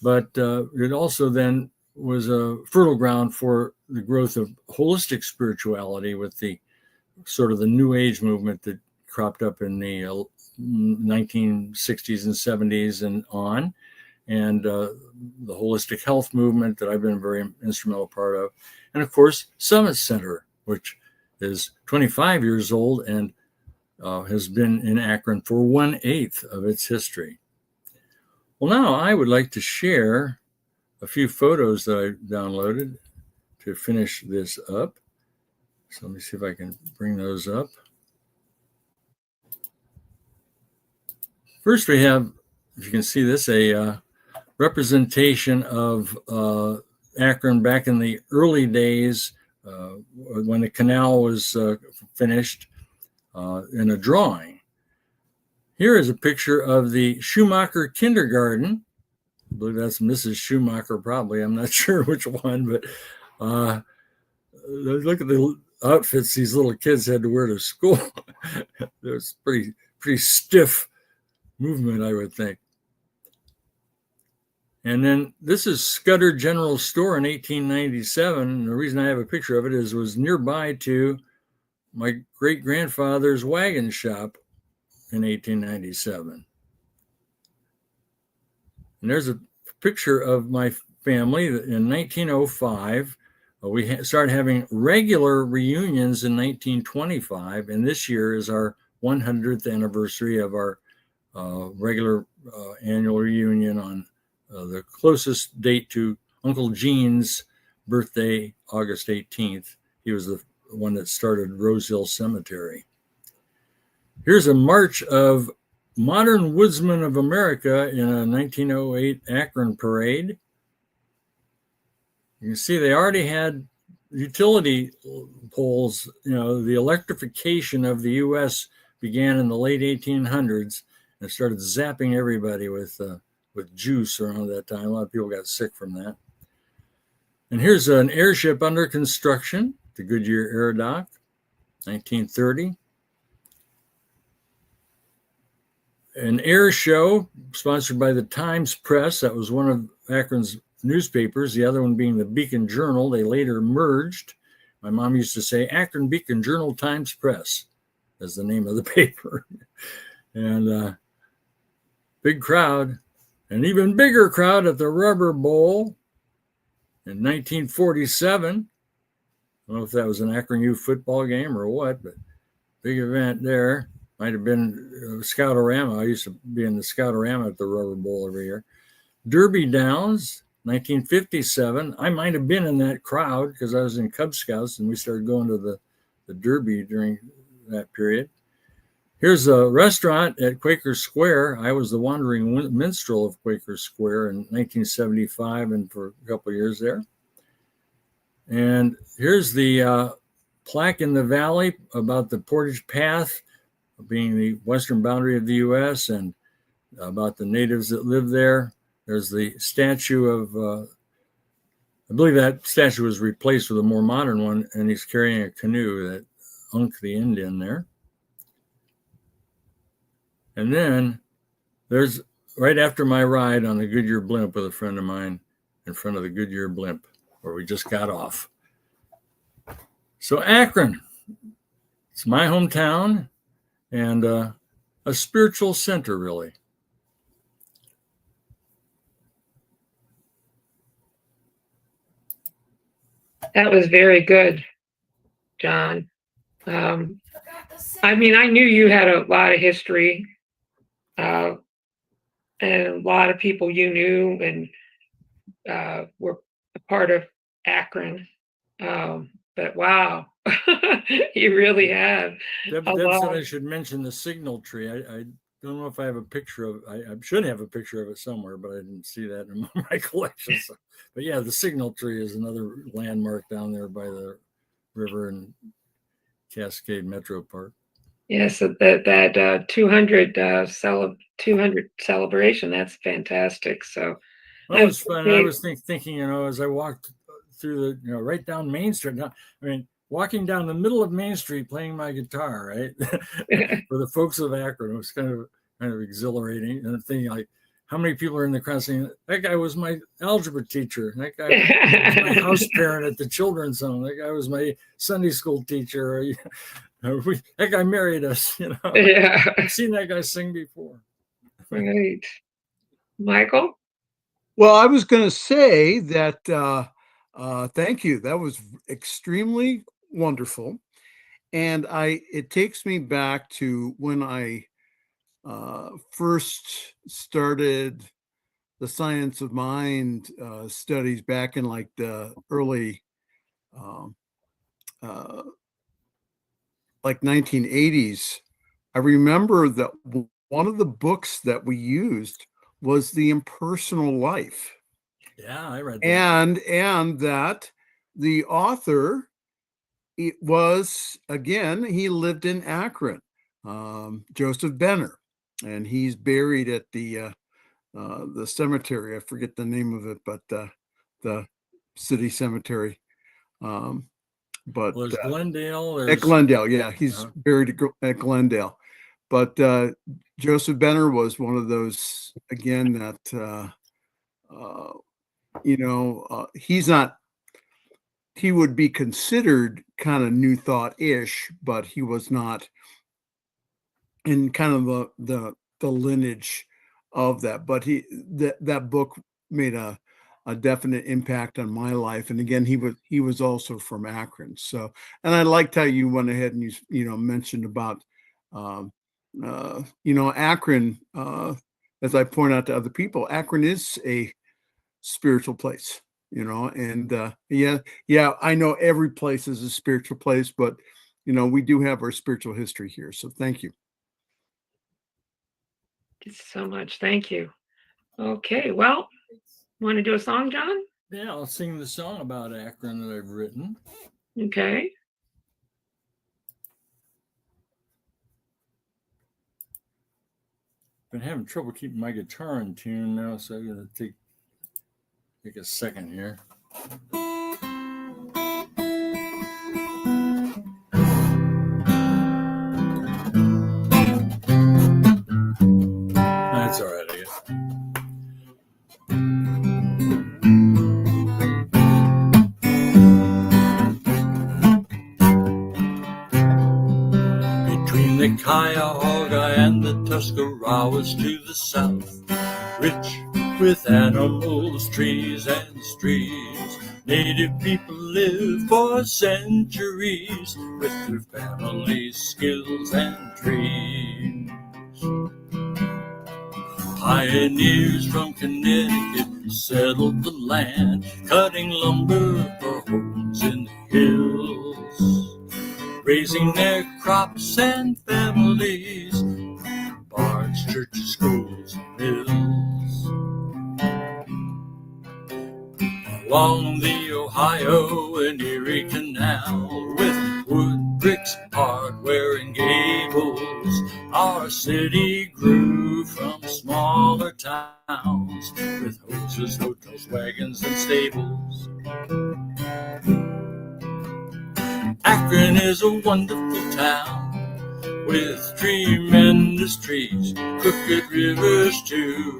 but it also then was a fertile ground for the growth of holistic spirituality with the sort of the New Age movement that cropped up in the 1960s and 70s and on, and the holistic health movement that I've been a very instrumental part of. And of course, Summit Center, which is 25 years old and has been in Akron for 1/8 of its history. Well, now I would like to share a few photos that I downloaded to finish this up. So let me see if I can bring those up. First, we have, if you can see this, a representation of Akron back in the early days when the canal was finished in a drawing. Here is a picture of the Schumacher Kindergarten. I believe that's Mrs. Schumacher, probably. I'm not sure which one, but look at the outfits these little kids had to wear to school. It was pretty stiff movement, I would think. And then this is Scudder General Store in 1897. And the reason I have a picture of it is it was nearby to my great-grandfather's wagon shop in 1897. And there's a picture of my family in 1905. We started having regular reunions in 1925, and this year is our 100th anniversary of our regular annual reunion on the closest date to Uncle Gene's birthday, August 18th. He was the one that started Rose Hill Cemetery. Here's a march of Modern Woodsmen of America in a 1908 Akron parade. You can see they already had utility poles. You know, the electrification of the U.S. began in the late 1800s and started zapping everybody with juice around that time. A lot of people got sick from that. And here's an airship under construction, the Goodyear Air Dock, 1930. An air show sponsored by the Times Press. That was one of Akron's newspapers, the other one being the Beacon Journal. They later merged. My mom used to say Akron Beacon Journal Times Press as the name of the paper. And big crowd, an even bigger crowd at the Rubber Bowl in 1947. I don't know if that was an Akron U football game or what, but big event there. Might have been Scoutorama. I used to be in the Scoutorama at the Rubber Bowl every year. Derby Downs, 1957. I might have been in that crowd because I was in Cub Scouts and we started going to the Derby during that period. Here's a restaurant at Quaker Square. I was the wandering minstrel of Quaker Square in 1975 and for a couple of years there. And here's the plaque in the valley about the Portage Path being the western boundary of the U.S. and about the natives that live there. There's the statue of, I believe that statue was replaced with a more modern one, and he's carrying a canoe, that Unk the Indian there. And then there's, right after my ride on the Goodyear blimp with a friend of mine in front of the Goodyear blimp where we just got off. So Akron, it's my hometown. And a spiritual center, really. That was very good, John. I mean, I knew you had a lot of history, and a lot of people you knew and were a part of Akron. But wow, you really have. Deb said I should mention the signal tree. I don't know if I have a picture of it. I should have a picture of it somewhere, but I didn't see that in my collection. So, but yeah, the signal tree is another landmark down there by the river in Cascade Metro Park. Yes, that 200 celebration, that's fantastic. So that was fun. I was thinking, as I walked through the, right down Main Street. Now, I mean, walking down the middle of Main Street playing my guitar, right? For the folks of Akron, it was kind of exhilarating. And thinking, like, how many people are in the crowd saying, that guy was my algebra teacher. That guy was my house parent at the children's home. That guy was my Sunday school teacher. That guy married us, Yeah. I've seen that guy sing before. Right. Michael? Well, I was going to say that thank you. That was extremely wonderful. And it takes me back to when I first started the science of mind studies back in like the early like 1980s. I remember that one of the books that we used was The Impersonal Life. Yeah, I read that. And that the author, it was, again, he lived in Akron, Joseph Benner, and he's buried at the cemetery. I forget the name of it, but the city cemetery. But there's Glendale. At Glendale, yeah, he's buried at Glendale. But Joseph Benner was one of those, again, that he's not. He would be considered kind of New Thought-ish, but he was not in kind of the lineage of that. But that book made a definite impact on my life. And again, he was also from Akron. So, and I liked how you went ahead and you mentioned about Akron. As I point out to other people, Akron is a spiritual place. And yeah, I know every place is a spiritual place, but we do have our spiritual history here. So thank you. Thank you so much. Thank you. Okay, well, want to do a song, John? Yeah, I'll sing the song about Akron that I've written. Okay. Been having trouble keeping my guitar in tune now, so I'm gonna take a second here. That's all right, I guess. Between the Cuyahoga and the Tuscarawas to the south, rich with animals, trees, and streams, native people live for centuries with their families, skills, and dreams. Pioneers from Connecticut settled the land, cutting lumber for homes in the hills, raising their crops and families, barns, churches, schools, and mills. Along the Ohio and Erie Canal, with wood, bricks, hardware, and gables, our city grew from smaller towns with houses, hotels, wagons, and stables. Akron is a wonderful town with tremendous trees, crooked rivers too.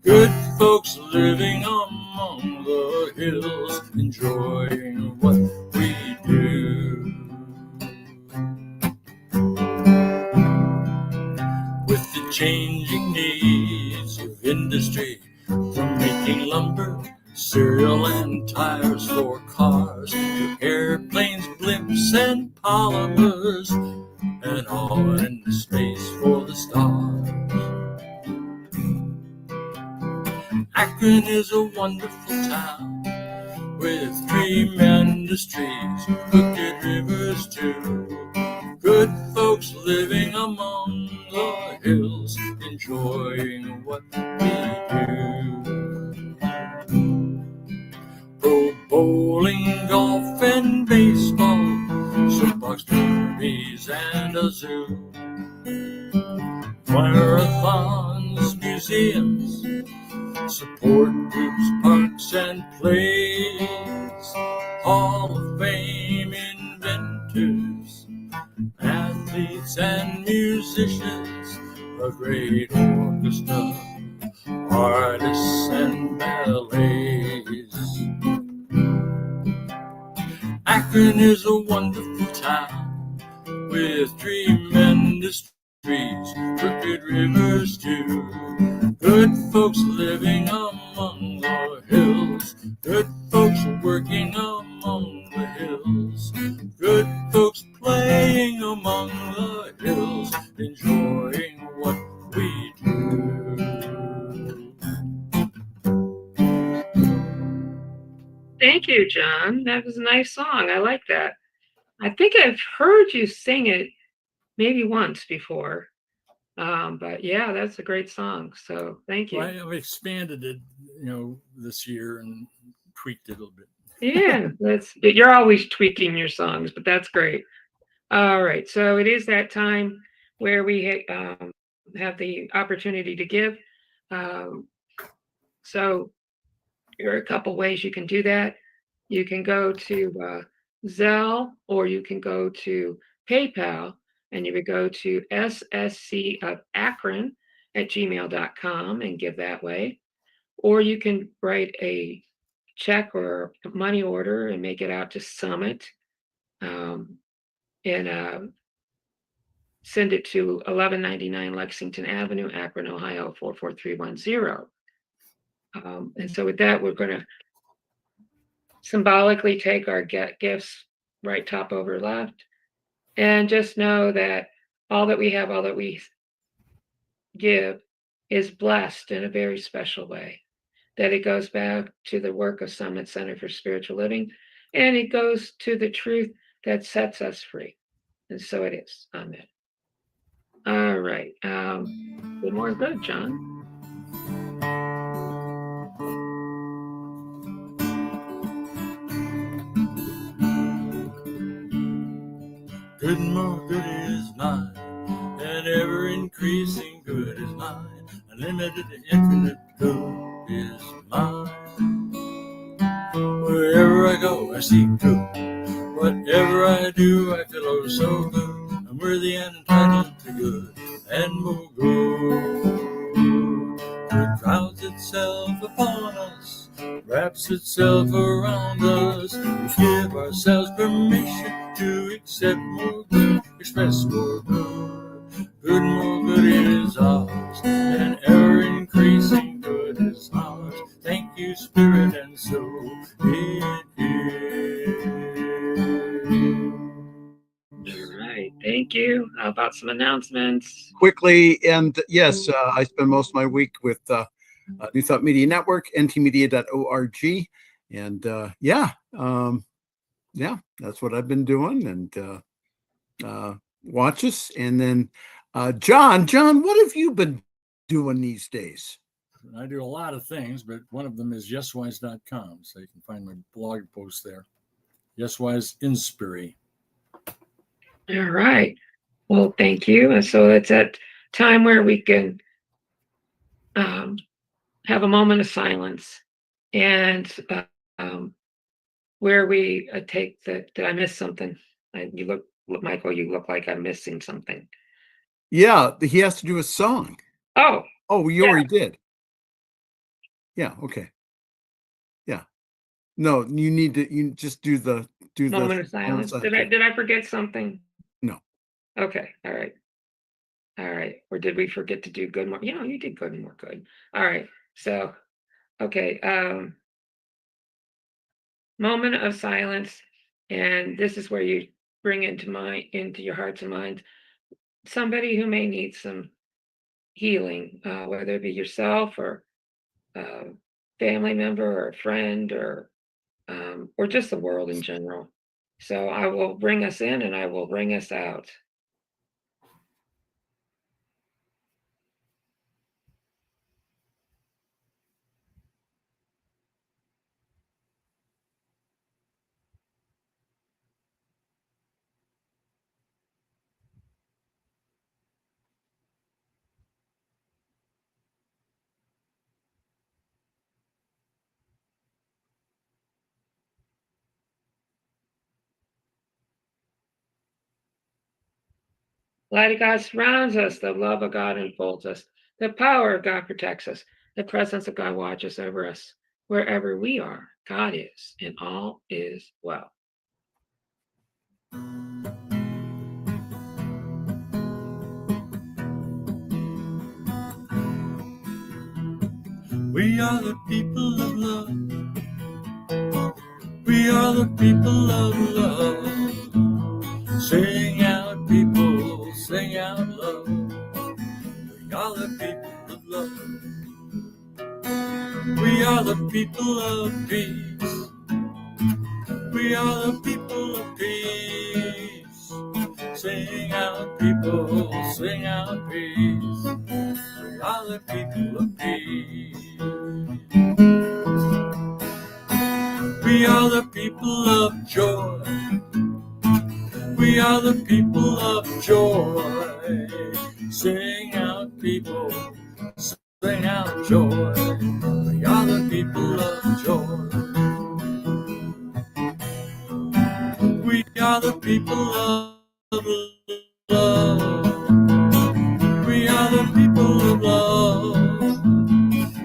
Good folks living among the hills, enjoying what we do. blimps and polymers, and on into space for the stars. Akron is a wonderful town with tremendous trees, crooked rivers too. Good folks living among the hills, enjoying what we do. Pro bowling, golf, and baseball, soapbox derbies, and a zoo. Marathons, museums, support groups, parks, and plays. Hall of Fame inventors, athletes and musicians, a great orchestra, artists and ballets. Akron is a wonderful town with tremendous trees, crooked rivers too. Good folks living among the hills, good folks working among the hills, good folks playing among the hills, enjoying what we do. Thank you, John. That was a nice song. I like that. I think I've heard you sing it maybe once before. But yeah, that's a great song. So thank you. Well, I've expanded it, this year and tweaked it a little bit. Yeah, you're always tweaking your songs, but that's great. All right, so it is that time where we have the opportunity to give. So there are a couple ways you can do that. You can go to Zelle, or you can go to PayPal, and you would go to sscofakron@gmail.com and give that way. Or you can write a check or a money order and make it out to Summit, and send it to 1199 Lexington Avenue, Akron, Ohio 44310. And so with that, we're going to symbolically take our gifts right top over left, and just know that all that we have, all that we give, is blessed in a very special way, that it goes back to the work of Summit Center for Spiritual Living, and it goes to the truth that sets us free. And so it is. Amen. All right. Good morning. Good, John. Good more good is mine, and ever increasing good is mine. Unlimited infinite good is mine. Wherever I go, I see good. Whatever I do, I feel oh so good. I'm worthy and entitled to good and more good. Good crowds itself upon us, wraps itself around us. We give ourselves permission to accept more good, express more good. Good, more good is ours, and ever increasing good is ours. Thank you, Spirit, and so it is. All right. Thank you. How about some announcements? Quickly, and yes, I spend most of my week with New Thought Media Network, ntmedia.org, and that's what I've been doing. And watch us. And then John, what have you been doing these days? I do a lot of things, but one of them is yeswise.com, so you can find my blog post there. Yeswise Inspiry. All right. Well, thank you. And so it's that time where we can have a moment of silence, and where we take did I miss something? Michael, you look like I'm missing something. Yeah, he has to do a song. Oh, you already did. Yeah. Okay. Yeah. No, you just do the moment of silence. Did I forget something? No. Okay. All right. Or did we forget to do good more? You did good more good. All right. So, okay. Moment of silence And this is where you bring into your hearts and minds somebody who may need some healing, whether it be yourself or a family member or a friend or just the world in general. So I will bring us in and I will bring us out. Light of God surrounds us. The love of God enfolds us. The power of God protects us. The presence of God watches over us. Wherever we are, God is, and all is well. We are the people of love. We are the people of love. Sing out, people, sing out love. We are the people of love. We are the people of peace. We are the people of peace. Sing out, people, sing out peace. We are the people of peace. We are the people of joy. We are the people of joy. Sing out, people, sing out joy. We are the people of joy. We are the people of love. We are the people of love.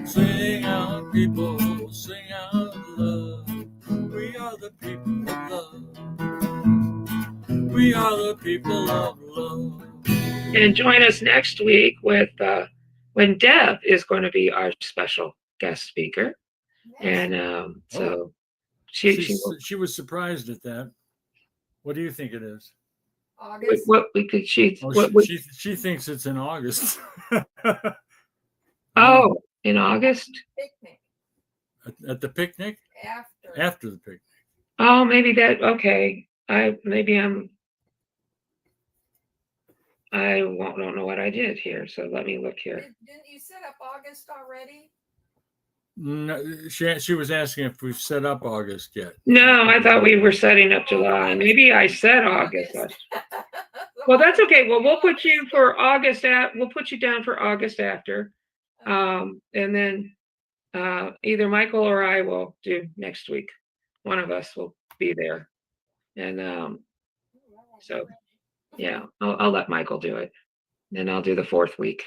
Sing out, people, sing out love. We are the people of love. We are the people of love. And join us next week with when Deb is going to be our special guest speaker. And so she was surprised at that. What do you think it is? August. what we could she Oh, what we, she thinks it's in August. oh, in August. Picnic At the picnic? after. After the picnic. Oh, maybe that. Okay, I don't know what I did here. So let me look here. Didn't you set up August already? No, she was asking if we've set up August yet. No, I thought we were setting up July. Maybe I said August. Well, that's okay. Well, we'll put you for August we'll put you down for August after. And then either Michael or I will do next week. One of us will be there. And so yeah, I'll let Michael do it. Then I'll do the 4th week.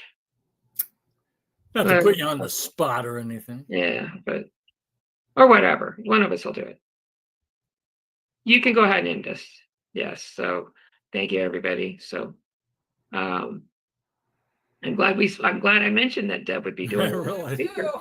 Not to put you on the spot or anything. Yeah, or whatever. One of us will do it. You can go ahead and end this. Yes. So thank you, everybody. So I'm glad I mentioned that Deb would be doing it. Really? Speaker.